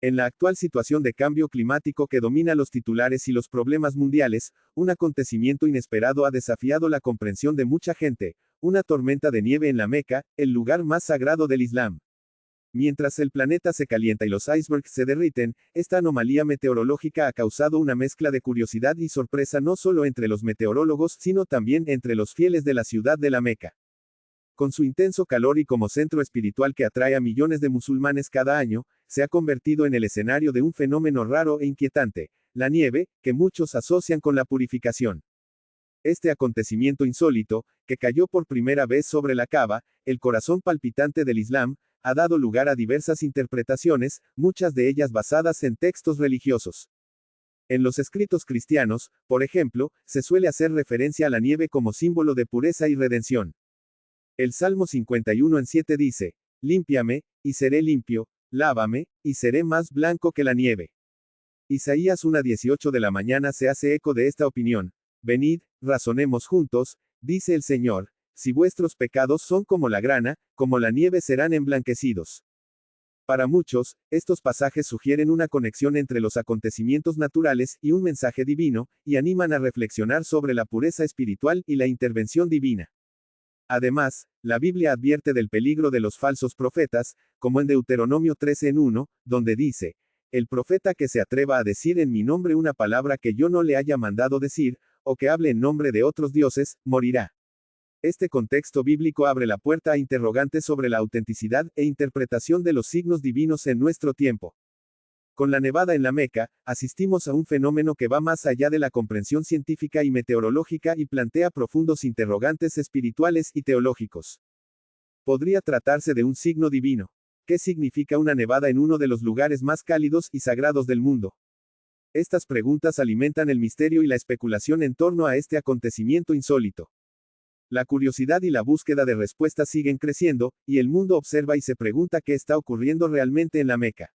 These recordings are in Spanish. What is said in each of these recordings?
En la actual situación de cambio climático que domina los titulares y los problemas mundiales, un acontecimiento inesperado ha desafiado la comprensión de mucha gente: una tormenta de nieve en la Meca, el lugar más sagrado del Islam. Mientras el planeta se calienta y los icebergs se derriten, esta anomalía meteorológica ha causado una mezcla de curiosidad y sorpresa no solo entre los meteorólogos, sino también entre los fieles de la ciudad de la Meca. Con su intenso calor y como centro espiritual que atrae a millones de musulmanes cada año, se ha convertido en el escenario de un fenómeno raro e inquietante: la nieve, que muchos asocian con la purificación. Este acontecimiento insólito, que cayó por primera vez sobre la Kaaba, el corazón palpitante del Islam, ha dado lugar a diversas interpretaciones, muchas de ellas basadas en textos religiosos. En los escritos cristianos, por ejemplo, se suele hacer referencia a la nieve como símbolo de pureza y redención. El Salmo 51:7 dice: límpiame, y seré limpio; lávame, y seré más blanco que la nieve. Isaías 1:18 de la mañana se hace eco de esta opinión: venid, razonemos juntos, dice el Señor, si vuestros pecados son como la grana, como la nieve serán emblanquecidos. Para muchos, estos pasajes sugieren una conexión entre los acontecimientos naturales y un mensaje divino, y animan a reflexionar sobre la pureza espiritual y la intervención divina. Además, la Biblia advierte del peligro de los falsos profetas, como en Deuteronomio 13:1, donde dice: el profeta que se atreva a decir en mi nombre una palabra que yo no le haya mandado decir, o que hable en nombre de otros dioses, morirá. Este contexto bíblico abre la puerta a interrogantes sobre la autenticidad e interpretación de los signos divinos en nuestro tiempo. Con la nevada en la Meca, asistimos a un fenómeno que va más allá de la comprensión científica y meteorológica y plantea profundos interrogantes espirituales y teológicos. ¿Podría tratarse de un signo divino? ¿Qué significa una nevada en uno de los lugares más cálidos y sagrados del mundo? Estas preguntas alimentan el misterio y la especulación en torno a este acontecimiento insólito. La curiosidad y la búsqueda de respuestas siguen creciendo, y el mundo observa y se pregunta qué está ocurriendo realmente en la Meca.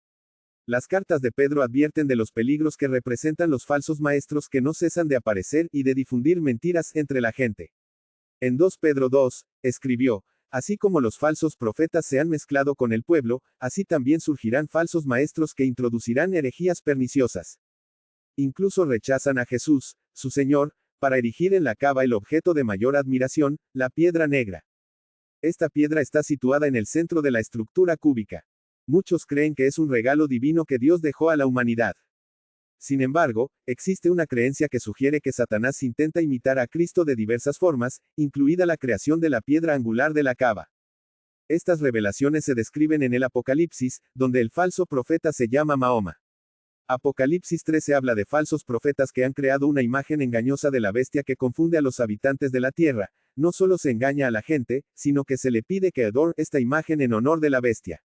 Las cartas de Pedro advierten de los peligros que representan los falsos maestros que no cesan de aparecer y de difundir mentiras entre la gente. En 2 Pedro 2, escribió: así como los falsos profetas se han mezclado con el pueblo, así también surgirán falsos maestros que introducirán herejías perniciosas. Incluso rechazan a Jesús, su Señor, para erigir en la Kaaba el objeto de mayor admiración, la piedra negra. Esta piedra está situada en el centro de la estructura cúbica. Muchos creen que es un regalo divino que Dios dejó a la humanidad. Sin embargo, existe una creencia que sugiere que Satanás intenta imitar a Cristo de diversas formas, incluida la creación de la piedra angular de la Kaaba. Estas revelaciones se describen en el Apocalipsis, donde el falso profeta se llama Mahoma. Apocalipsis 13 habla de falsos profetas que han creado una imagen engañosa de la bestia que confunde a los habitantes de la tierra. No solo se engaña a la gente, sino que se le pide que adore esta imagen en honor de la bestia.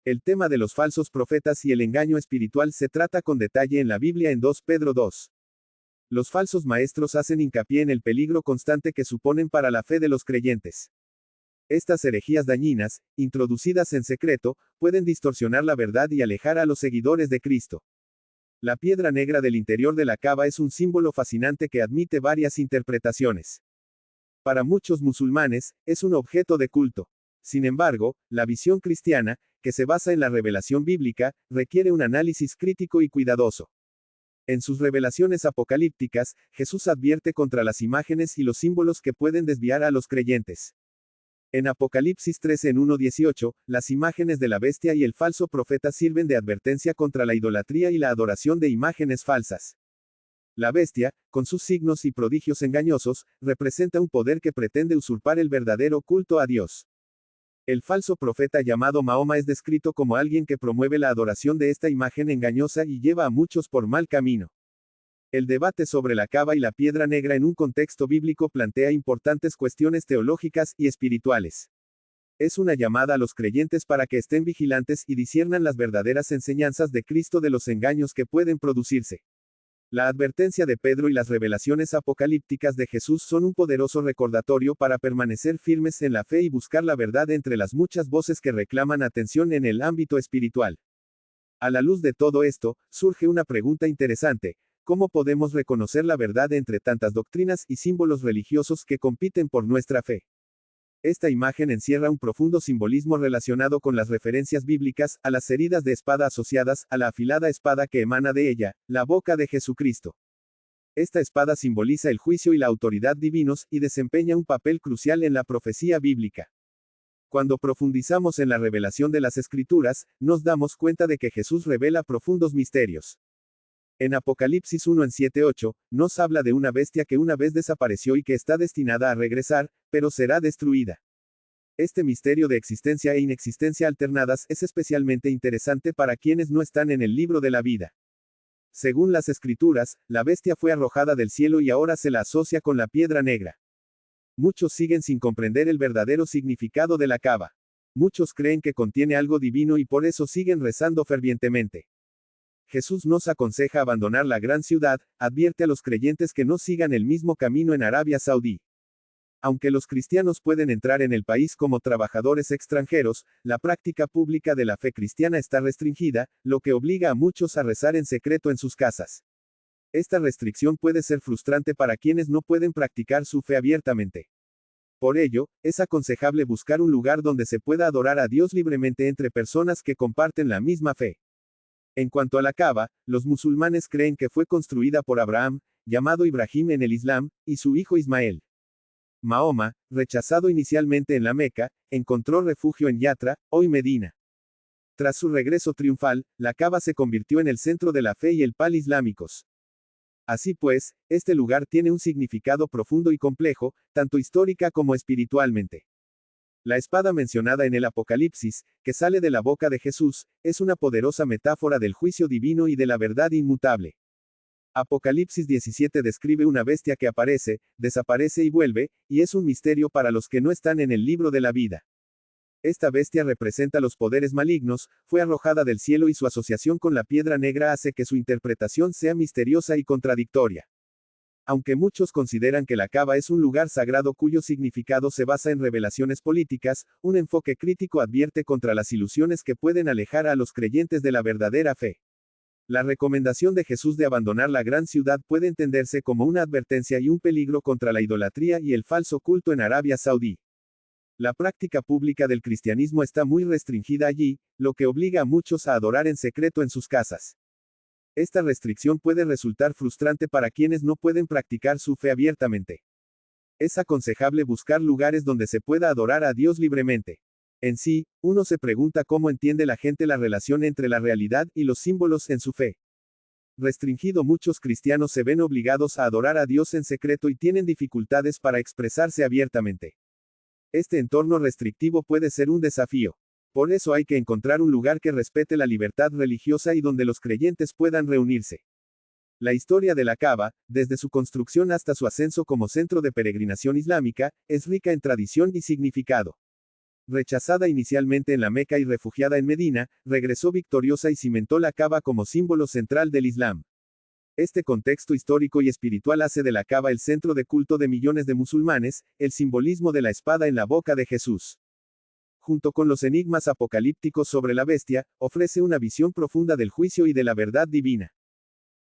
El tema de los falsos profetas y el engaño espiritual se trata con detalle en la Biblia en 2 Pedro 2. Los falsos maestros hacen hincapié en el peligro constante que suponen para la fe de los creyentes. Estas herejías dañinas, introducidas en secreto, pueden distorsionar la verdad y alejar a los seguidores de Cristo. La piedra negra del interior de la Kaaba es un símbolo fascinante que admite varias interpretaciones. Para muchos musulmanes, es un objeto de culto. Sin embargo, la visión cristiana, que se basa en la revelación bíblica, requiere un análisis crítico y cuidadoso. En sus revelaciones apocalípticas, Jesús advierte contra las imágenes y los símbolos que pueden desviar a los creyentes. En Apocalipsis 13 en 1:18, las imágenes de la bestia y el falso profeta sirven de advertencia contra la idolatría y la adoración de imágenes falsas. La bestia, con sus signos y prodigios engañosos, representa un poder que pretende usurpar el verdadero culto a Dios. El falso profeta llamado Mahoma es descrito como alguien que promueve la adoración de esta imagen engañosa y lleva a muchos por mal camino. El debate sobre la Kaaba y la piedra negra en un contexto bíblico plantea importantes cuestiones teológicas y espirituales. Es una llamada a los creyentes para que estén vigilantes y disciernan las verdaderas enseñanzas de Cristo de los engaños que pueden producirse. La advertencia de Pedro y las revelaciones apocalípticas de Jesús son un poderoso recordatorio para permanecer firmes en la fe y buscar la verdad entre las muchas voces que reclaman atención en el ámbito espiritual. A la luz de todo esto, surge una pregunta interesante: ¿cómo podemos reconocer la verdad entre tantas doctrinas y símbolos religiosos que compiten por nuestra fe? Esta imagen encierra un profundo simbolismo relacionado con las referencias bíblicas, a las heridas de espada asociadas a la afilada espada que emana de ella, la boca de Jesucristo. Esta espada simboliza el juicio y la autoridad divinos, y desempeña un papel crucial en la profecía bíblica. Cuando profundizamos en la revelación de las Escrituras, nos damos cuenta de que Jesús revela profundos misterios. En Apocalipsis 1 en 7-8, nos habla de una bestia que una vez desapareció y que está destinada a regresar, pero será destruida. Este misterio de existencia e inexistencia alternadas es especialmente interesante para quienes no están en el libro de la vida. Según las Escrituras, la bestia fue arrojada del cielo y ahora se la asocia con la piedra negra. Muchos siguen sin comprender el verdadero significado de la cava. Muchos creen que contiene algo divino y por eso siguen rezando fervientemente. Jesús nos aconseja abandonar la gran ciudad, advierte a los creyentes que no sigan el mismo camino en Arabia Saudí. Aunque los cristianos pueden entrar en el país como trabajadores extranjeros, la práctica pública de la fe cristiana está restringida, lo que obliga a muchos a rezar en secreto en sus casas. Esta restricción puede ser frustrante para quienes no pueden practicar su fe abiertamente. Por ello, es aconsejable buscar un lugar donde se pueda adorar a Dios libremente entre personas que comparten la misma fe. En cuanto a la Caba, los musulmanes creen que fue construida por Abraham, llamado Ibrahim en el Islam, y su hijo Ismael. Mahoma, rechazado inicialmente en la Meca, encontró refugio en Yatra, hoy Medina. Tras su regreso triunfal, la Caba se convirtió en el centro de la fe y el pal islámicos. Así pues, este lugar tiene un significado profundo y complejo, tanto histórica como espiritualmente. La espada mencionada en el Apocalipsis, que sale de la boca de Jesús, es una poderosa metáfora del juicio divino y de la verdad inmutable. Apocalipsis 17 describe una bestia que aparece, desaparece y vuelve, y es un misterio para los que no están en el libro de la vida. Esta bestia representa los poderes malignos, fue arrojada del cielo y su asociación con la piedra negra hace que su interpretación sea misteriosa y contradictoria. Aunque muchos consideran que la Cava es un lugar sagrado cuyo significado se basa en revelaciones políticas, un enfoque crítico advierte contra las ilusiones que pueden alejar a los creyentes de la verdadera fe. La recomendación de Jesús de abandonar la gran ciudad puede entenderse como una advertencia y un peligro contra la idolatría y el falso culto en Arabia Saudí. La práctica pública del cristianismo está muy restringida allí, lo que obliga a muchos a adorar en secreto en sus casas. Esta restricción puede resultar frustrante para quienes no pueden practicar su fe abiertamente. Es aconsejable buscar lugares donde se pueda adorar a Dios libremente. En sí, uno se pregunta cómo entiende la gente la relación entre la realidad y los símbolos en su fe. Restringido, muchos cristianos se ven obligados a adorar a Dios en secreto y tienen dificultades para expresarse abiertamente. Este entorno restrictivo puede ser un desafío. Por eso hay que encontrar un lugar que respete la libertad religiosa y donde los creyentes puedan reunirse. La historia de la Cava, desde su construcción hasta su ascenso como centro de peregrinación islámica, es rica en tradición y significado. Rechazada inicialmente en la Meca y refugiada en Medina, regresó victoriosa y cimentó la Cava como símbolo central del Islam. Este contexto histórico y espiritual hace de la Cava el centro de culto de millones de musulmanes, el simbolismo de la espada en la boca de Jesús. Junto con los enigmas apocalípticos sobre la bestia, ofrece una visión profunda del juicio y de la verdad divina.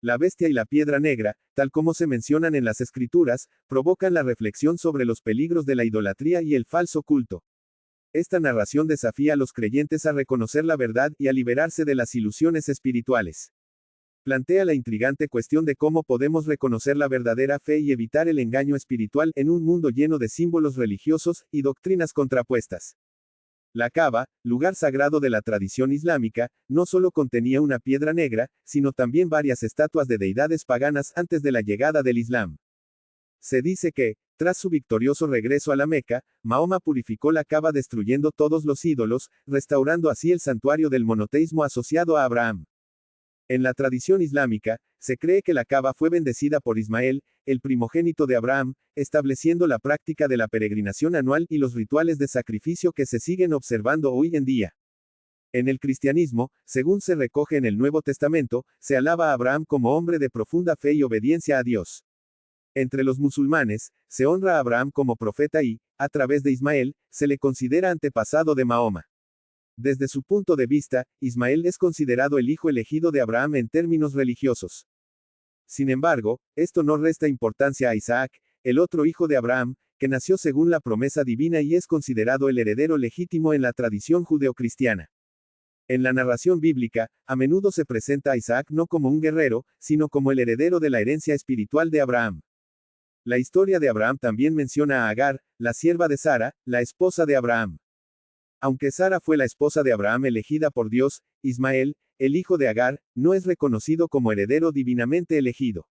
La bestia y la piedra negra, tal como se mencionan en las Escrituras, provocan la reflexión sobre los peligros de la idolatría y el falso culto. Esta narración desafía a los creyentes a reconocer la verdad y a liberarse de las ilusiones espirituales. Plantea la intrigante cuestión de cómo podemos reconocer la verdadera fe y evitar el engaño espiritual en un mundo lleno de símbolos religiosos y doctrinas contrapuestas. La Cava, lugar sagrado de la tradición islámica, no solo contenía una piedra negra, sino también varias estatuas de deidades paganas antes de la llegada del Islam. Se dice que, tras su victorioso regreso a la Meca, Mahoma purificó la Cava destruyendo todos los ídolos, restaurando así el santuario del monoteísmo asociado a Abraham. En la tradición islámica, se cree que la Cava fue bendecida por Ismael, el primogénito de Abraham, estableciendo la práctica de la peregrinación anual y los rituales de sacrificio que se siguen observando hoy en día. En el cristianismo, según se recoge en el Nuevo Testamento, se alaba a Abraham como hombre de profunda fe y obediencia a Dios. Entre los musulmanes, se honra a Abraham como profeta y, a través de Ismael, se le considera antepasado de Mahoma. Desde su punto de vista, Ismael es considerado el hijo elegido de Abraham en términos religiosos. Sin embargo, esto no resta importancia a Isaac, el otro hijo de Abraham, que nació según la promesa divina y es considerado el heredero legítimo en la tradición judeocristiana. En la narración bíblica, a menudo se presenta a Isaac no como un guerrero, sino como el heredero de la herencia espiritual de Abraham. La historia de Abraham también menciona a Agar, la sierva de Sara, la esposa de Abraham. Aunque Sara fue la esposa de Abraham elegida por Dios, Ismael, el hijo de Agar, no es reconocido como heredero divinamente elegido.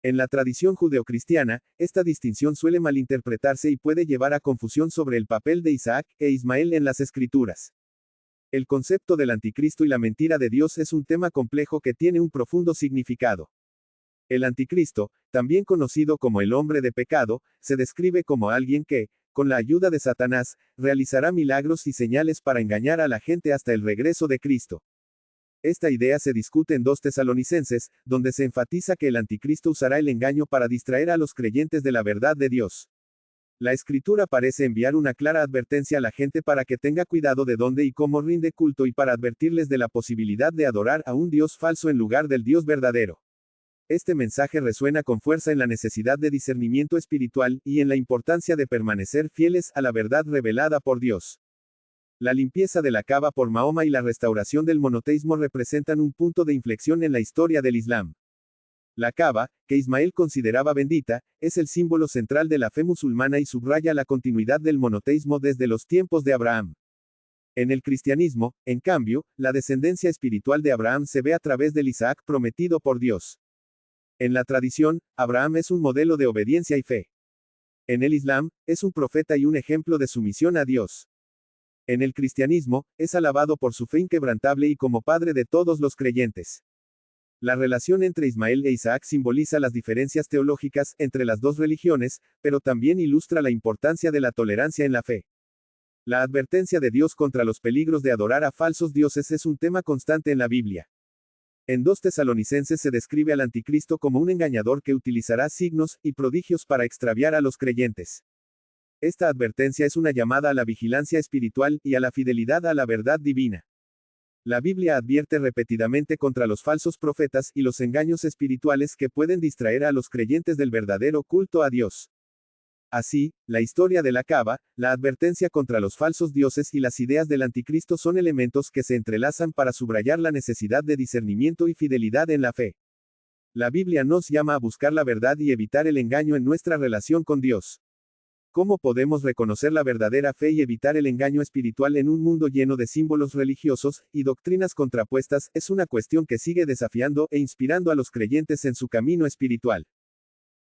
En la tradición judeocristiana, esta distinción suele malinterpretarse y puede llevar a confusión sobre el papel de Isaac e Ismael en las Escrituras. El concepto del anticristo y la mentira de Dios es un tema complejo que tiene un profundo significado. El anticristo, también conocido como el hombre de pecado, se describe como alguien que, con la ayuda de Satanás, realizará milagros y señales para engañar a la gente hasta el regreso de Cristo. Esta idea se discute en 2 Tesalonicenses, donde se enfatiza que el anticristo usará el engaño para distraer a los creyentes de la verdad de Dios. La Escritura parece enviar una clara advertencia a la gente para que tenga cuidado de dónde y cómo rinde culto y para advertirles de la posibilidad de adorar a un Dios falso en lugar del Dios verdadero. Este mensaje resuena con fuerza en la necesidad de discernimiento espiritual y en la importancia de permanecer fieles a la verdad revelada por Dios. La limpieza de la Kaaba por Mahoma y la restauración del monoteísmo representan un punto de inflexión en la historia del Islam. La Kaaba, que Ismael consideraba bendita, es el símbolo central de la fe musulmana y subraya la continuidad del monoteísmo desde los tiempos de Abraham. En el cristianismo, en cambio, la descendencia espiritual de Abraham se ve a través del Isaac prometido por Dios. En la tradición, Abraham es un modelo de obediencia y fe. En el Islam, es un profeta y un ejemplo de sumisión a Dios. En el cristianismo, es alabado por su fe inquebrantable y como padre de todos los creyentes. La relación entre Ismael e Isaac simboliza las diferencias teológicas entre las dos religiones, pero también ilustra la importancia de la tolerancia en la fe. La advertencia de Dios contra los peligros de adorar a falsos dioses es un tema constante en la Biblia. En 2 Tesalonicenses se describe al anticristo como un engañador que utilizará signos y prodigios para extraviar a los creyentes. Esta advertencia es una llamada a la vigilancia espiritual y a la fidelidad a la verdad divina. La Biblia advierte repetidamente contra los falsos profetas y los engaños espirituales que pueden distraer a los creyentes del verdadero culto a Dios. Así, la historia de la Kaaba, la advertencia contra los falsos dioses y las ideas del anticristo son elementos que se entrelazan para subrayar la necesidad de discernimiento y fidelidad en la fe. La Biblia nos llama a buscar la verdad y evitar el engaño en nuestra relación con Dios. ¿Cómo podemos reconocer la verdadera fe y evitar el engaño espiritual en un mundo lleno de símbolos religiosos y doctrinas contrapuestas? Es una cuestión que sigue desafiando e inspirando a los creyentes en su camino espiritual.